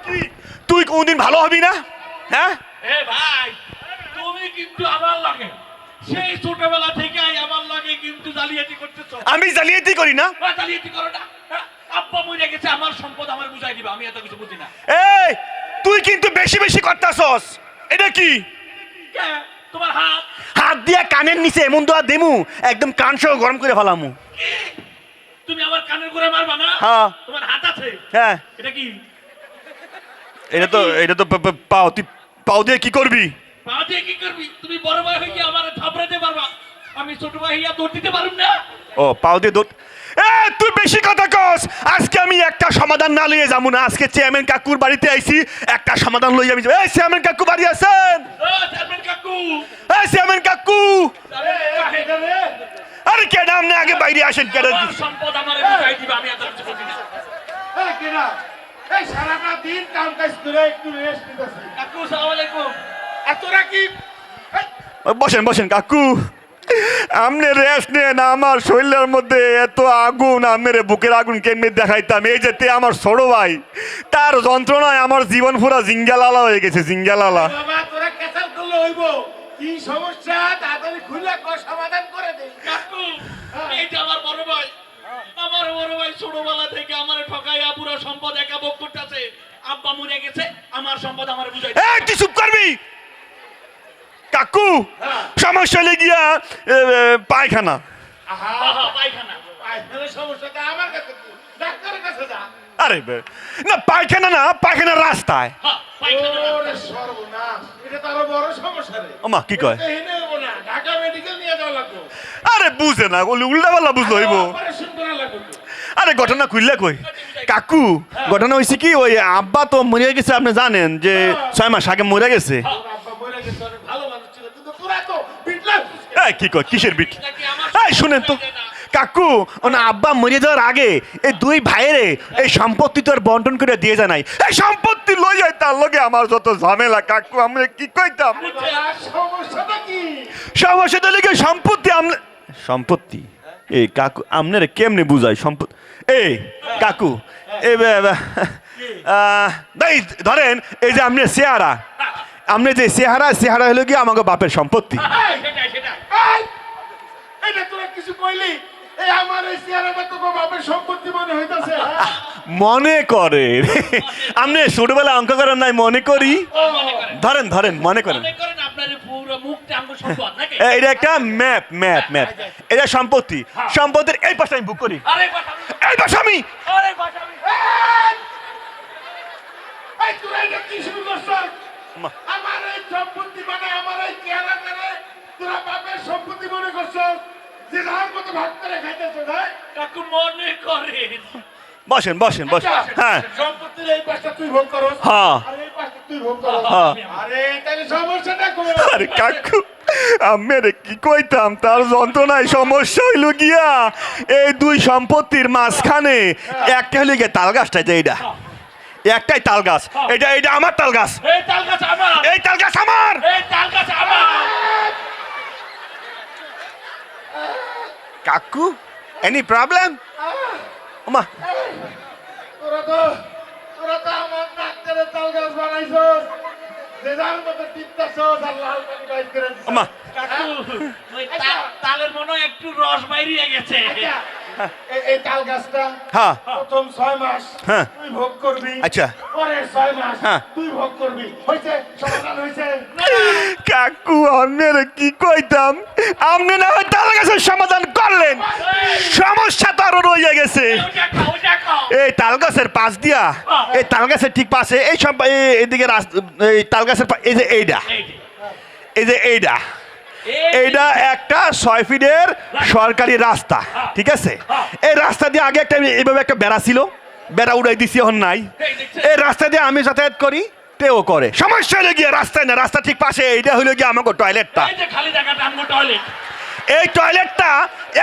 কি তুই কোনদিন ভালো হবি না? হ্যাঁ এ ভাই, তুমি কিন্তু আমার লাগে সেই ছোটবেলা থেকে আমার লাগে কিন্তু জালিয়াতি করতেছো। আমি জালিয়াতি করি না। জালিয়াতি করো না। আব্বা মরে গেছে, আমার সম্পদ আমার বুঝাই দিবা, আমি এত কিছু বুঝি না। এই তুই কিন্তু বেশি বেশি করতাছস। এটা কি? কে? তোমার হাত। হাত দিয়া কানের নিচে এমন দোয়া দেমু একদম কান সহ গরম করে ফেলামু। তুমি আমার কানের করে মারবা না? হ্যাঁ। তোমার হাত আছে? হ্যাঁ। এটা কি? এটা তো পাও, তুই পাও দিয়ে কি করবি? পা দিয়ে কি করবি? তুমি বড় ভাই হইয়া আমার থাপড়াতে পারবা, আমি ছোট ভাই হইয়া দৌড় দিতে পারুম না? ও পাও দিয়ে দৌড়। তুই বেশি কথা কস। আজকে আমি একটা সমাধান না লইয়ে যাবো না। আজকে চেয়ারম্যান কাকুর বাড়িতে আইছি, একটা সমাধান লইয়ে আমি যাবো। এই চেয়ারম্যান কাকু বাড়ি আছেন? চেয়ারম্যান কাকু। এই চেয়ারম্যান কাকু। আরে কে নাম না, আগে বাইরে আসেন। কে আমার সম্পদ আমারে বুঝাই দিবা, আমি এত কিছু বুঝি না। এই কেনা, এই সারাটা দিন কাম কাজ করে একটু রেস্ট নিতেছি। কাকু আসসালামু আলাইকুম। এতরা কি? বসেন বসেন কাকু। আপনি রেস্ট নেন। আমার শরীরের মধ্যে এত আগুন, আপনার বুকের আগুন কেমনি দেখাইতাম। এই যেতে আমার ছোট ভাই, তার যন্ত্রণায় আমার জীবন পুরা জিঙ্গালালা হয়ে গেছে, জিঙ্গালালা। বাবা তোরা কেসাল করলে হইব। কি সমস্যা তাড়াতাড়ি খুলে সমাধান করে দে। কাকু, এই যে আমার বড় ভাই, আমার বড় ভাই ছোটবেলা থেকে আমার ঠকাইয়া পুরো সম্পদ একা ভোগ করতেছে। আব্বা মরে গেছে, আমার সম্পদ আমার বুঝাই দিবা। তুই চুপ করবি কাকু। সমস্যা লেগিয়া পায়খানা। আহা, পায়খানা। পায়খানার সমস্যাটা আমার কাছে কি? ডাক্তারের কাছে যা। আরে না, পায়খানা না, পায়খানার রাস্তায়। পায়খানা। ওরে সর্বনাশ, এটা তো আরো বড় সমস্যা রে। ওমা কি কয়? এটা হেনে হইব না, ঢাকা মেডিকেল নিয়ে যাওয়া লাগবে। আরে বুঝে না, উল্টা পাল্লা বুঝলো হইব। অপারেশন করা লাগবে তো। আরে ঘটনা খুললে কই কাকু? ঘটনা হয়েছে কি, ওই আব্বা তো মরে গেছে, আপনি জানেন যে 6 মাস আগে মরে গেছে। তোর আব্বা মরে গেছে, অনেক ভালো মানুষ ছিল, কিন্তু তোরা তো বিটলা। কি কয়, কিসের বিট? শুনেন তো কাকু, ওনা আব্বা মরে যাওয়ার আগে এই দুই ভাইয়েরে এই সম্পত্তি তো আর বন্টন করে দিয়ে যায় নাই। এই সম্পত্তি লই যায়, তার লগে আমার যত ঝামেলা কাকু, আমরা কি কইতাম? সমস্যাটা কি? সমস্যা তো লেগে সম্পত্তি সম্পত্তি। এই কাকু আপনারা কেমনে বুঝাই সম্পত্তি? এই কাকু, এই ভাই ধরেন, এই যে আপনি চেহারা, আপনি যে চেহারা হলো কি আমাকে বাপের সম্পত্তি। এই, এটা তোরা কিছু কইলি? এই আমার এই চেহারাটা তো বাপের সম্পত্তি মনে হইতাছে। মনে করে আপনি ছোটবেলা অঙ্ক করেন নাই? মনে করি। ধরেন ধরেন মনে করেন, আপনার পুরো মুখটা আমার সম্পদ নাকি? এটা একটা ম্যাপ ম্যাপ ম্যাপ। এটা সম্পত্তি, সম্পত্তির এই পাশে আমি বুক করি, আরে বাবা, এই পাশে আমি। আরে বাবা, এই তোরা এটা কি শুরু করছস? আমার এই সম্পত্তি মানে আমার এই চেহারাটারে তোরা বাপের সম্পত্তি মনে করছস? যে যার মতো ভাগ করে খাইতেছ ভাই? কাকু মনে করেন। বসেন বসেন বসেন। হ্যাঁ সম্পত্তির এই পাশটা তুই ভোগ করস, হ্যাঁ আর এই পাশটা তুই ভোগ করস। হ্যাঁ। আরে তাহলে সমস্যাটা কই? আরে কাকু, আমি কি কইতাম, তার যন্ত্রণায় সমস্যা হইল গিয়া এই দুই সম্পত্তির মাঝখানে একটা হইল গিয়া তাল গাছটা, যে এইটা একটাই তাল গাছ। এটা এটা আমার তাল গাছ, এই তাল গাছ আমার, এই তাল গাছ আমার। এই তাল গাছ আমার। কাকু, এনি প্রবলেম? ওমা তোরা তো আমার ডাক্তারের তাল গাছ বানাইছস, যে যার মতো টিপতাছস আর লাল পানি বাইর করে দিছস। ওমা কাকু, ওই তালের মনে হয় একটু রস বাইরিয়ে গেছে। আচ্ছা, এই তাল গাছটা হ্যাঁ প্রথম 6 মাস হ্যাঁ। তুই ভোগ করবি, আচ্ছা। পরের 6 মাস হ্যাঁ। তুই ভোগ করবি। হইছে? সমাধান হইছে? কাকু, আপনার কি কইতাম, আপনি না হয় তাল গাছের সমাধান করলেন, সমস্যা তো আরো রয়ে গেছে। ওটা খাও, ওটা খাও। এই তাল গাছের পাশ দিয়া, এই তাল গাছের ঠিক পাশে এই সব এইদিকে এই তাল গাছের এই যে এইটা, এই যে, এই যে এইটা, এইটা একটা 6 ফিটের সরকারি রাস্তা, ঠিক আছে? এই রাস্তা দিয়ে আগে একটা এইভাবে একটা বেড়া ছিল, বেড়া উড়াই দিছি, এখন নাই। এই রাস্তা দিয়ে আমি যাতায়াত করি, তেও করে। সমস্যা হলে গিয়ে রাস্তায় না, রাস্তা ঠিক পাশে এইটা হইলো গিয়ে আমাকে টয়লেটটা। এই যে খালি জায়গাটা আমার টয়লেট। এই টয়লেটটা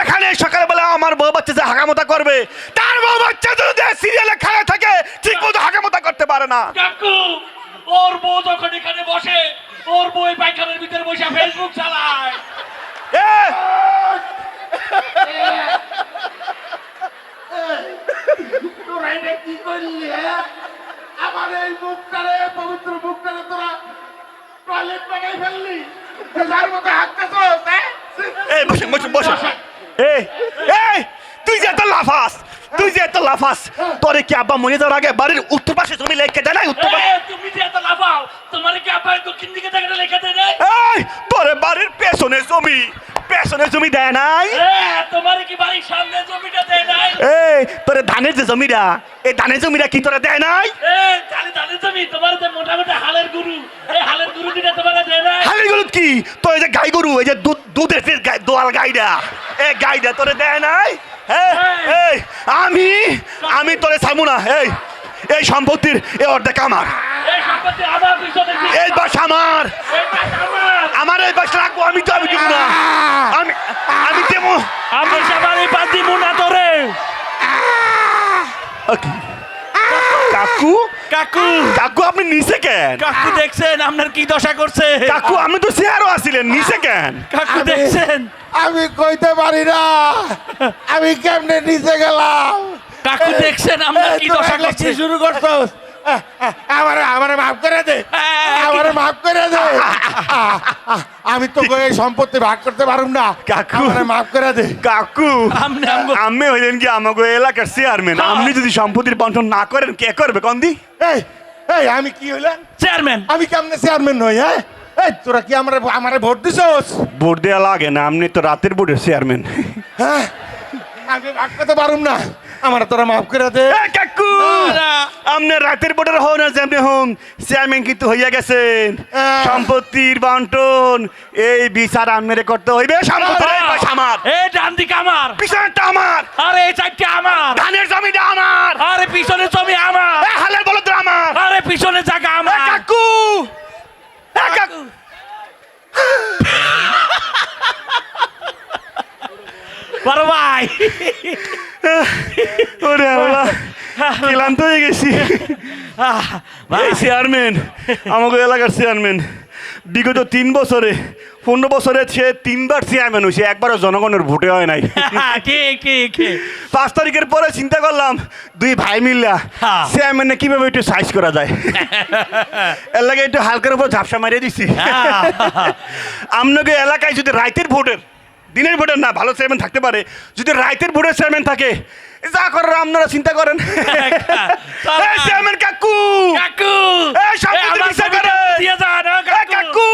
এখানে সকালবেলা আমার বউ বাচ্চা যে হাগামোতা করবে, তার বউ বাচ্চা যদি সিরিয়ালে খেলা থাকে ঠিক মতো হাগামোতা করতে পারে না। কাকু, ওর বউ যখন এখানে বসে, ওর বউ এই পায়খানার ভিতরে বসে ফেসবুক চালায়। এ, তোরা এটা কি করলি? হ্যাঁ? আমার আমার এই মুখটারে পবিত্র মুখটারে তোরা টয়লেট বানাই ফেললি যার মতো হাঁটতেছস এই বসেন বসেন বসেন এই এই তুই যে এত লাফাস তোরে কি আব্বা মরে যাওয়ার আগে বাড়ির উত্তর পাশে জমি লেখে দেয় নাই উত্তর পাশে তুমি যে এত লাফাও তোমার কি আব্বা দক্ষিণ দিকে জায়গাটা লেখা দেয় নাই? এই তোরে বাড়ির পেছনে জমি দেয় নাই তোমার কি বাড়ির সামনে জমিটা দেয় নাই? এই তোরে ধানের যে জমিটা এই ধানের জমিটা কি তোরে দেয় নাই ধানের জমি তোমার যে মোটামুটি হালের গরু, এই হালের গরু দিটা তোমার দেয় নাই? হালের গরু কি তোর এই যে গাই গরু এই যে দুধের যে দোয়াল গাইডা এই গাইডা তোরে দেয় নাই হ্যাঁ এই আমি তোরে ছাড়বো না এই সম্পত্তির এই অর্ধেক আমার এই সম্পত্তি আমার পিছনে এই বাস আমার আমার এই বাস রাখবো আমি দিব না আমি দেবো আমি সবারই বাদি মুনা তোরে। কাকু কাকু কাকু আপনি নিচে কেন কাকু দেখছেন আপনার কি দশা করছে? কাকু আমি তো চেয়ারও আছিলেন নিচে কেন কাকু দেখছেন? আমি কইতে পারি না আমি কেমনে নিচে গেলাম কাকু দেখছেন আপনার কি দশা করছে? শুরু করছস আমারে মাফ করে দে আমারে মাফ করে দে আমি তো এই সম্পত্তি ভাগ করতে পারুম না কাকু। আমারে মাফ করে দে কাকু আমি হইলেন কি আমাকে এলাকার চেয়ারম্যান আপনি যদি সম্পত্তির বন্টন না করেন কে করবে কন্দি এই এই আমি কি হইলাম চেয়ারম্যান আমি কেমনে চেয়ারম্যান নই হ্যাঁ এই তোরা কি আমারে ভোট দিছস ভোট দেওয়া লাগে না আপনি তো রাতের বোর্ডের চেয়ারম্যান হ্যাঁ আমি ভাগ করতে পারুম না আমার তোরা মাফ করে দে কাকু আপনি রাতের বোর্ডের হন আর যেমনি হন চেয়ারম্যান কিন্তু হইয়া গেছেন সম্পত্তির বন্টন এই বিচার আপনারে করতে হইবে সম্পত্তির এই পাশ আমার এই ডান দিকে আমার, পিছনেরটা আমার আরে এই চারটে আমার, ধানের জমিটা আমার আরে পিছনে জমি আমার, এই হালের বলদ আমার আরে পিছনে জায়গা আমার। কাকু কাকু বড় ভাই ওরে আল্লাহ ক্লান্ত হয়ে গেছি এই চেয়ারম্যান আমাকে এলাকার চেয়ারম্যান বিগত 15 বছরে সে 3বার চেয়ারম্যান হয়েছে একবারও জনগণের ভোটে হয় নাই ঠিক 5 তারিখের পরে চিন্তা করলাম দুই ভাই মিল্লা চেয়ারম্যানে কিভাবে একটু সাইজ করা যায় এর লাগে একটু হালকার উপর ঝাপসা মারিয়ে দিছি আপনাকে এলাকায় যদি রাইতের ভোটের দিনের ভোটের না ভালো চেয়ারম্যান থাকতে পারে যদি রাইতের ভোটের চেয়ারম্যান থাকে যা করার আপনারা চিন্তা করেন চেয়ারম্যান কাকু কাকু এই সম্পত্তি বিচার করেন দিয়ে যান কাকু